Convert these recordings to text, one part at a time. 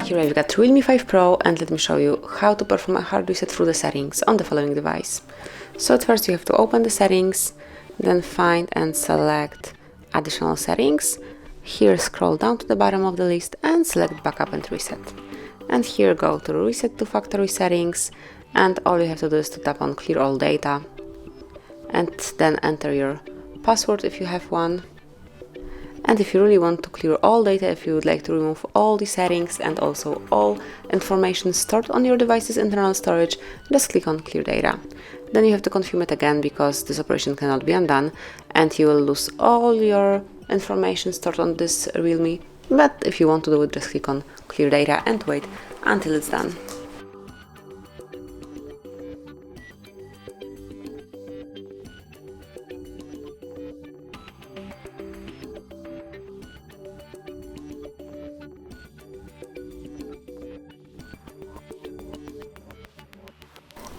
Here I've got Realme 5 Pro, and let me show you how to perform a hard reset through the settings on the following device. So at first you have to open the settings, then find and select additional settings. Here scroll down to the bottom of the list and select backup and reset. And here go to reset to factory settings, and all you have to do is to tap on clear all data and then enter your password if you have one. And if you really want to clear all data, if you would like to remove all the settings and also all information stored on your device's internal storage, just click on clear data. Then you have to confirm it again because this operation cannot be undone and you will lose all your information stored on this Realme. But if you want to do it, just click on clear data and wait until it's done.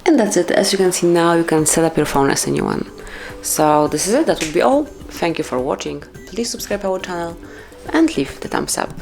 And that's it. As you can see now, you can set up your phone as a new one. So this is it. That would be all. Thank you for watching. Please subscribe our channel and leave the thumbs up.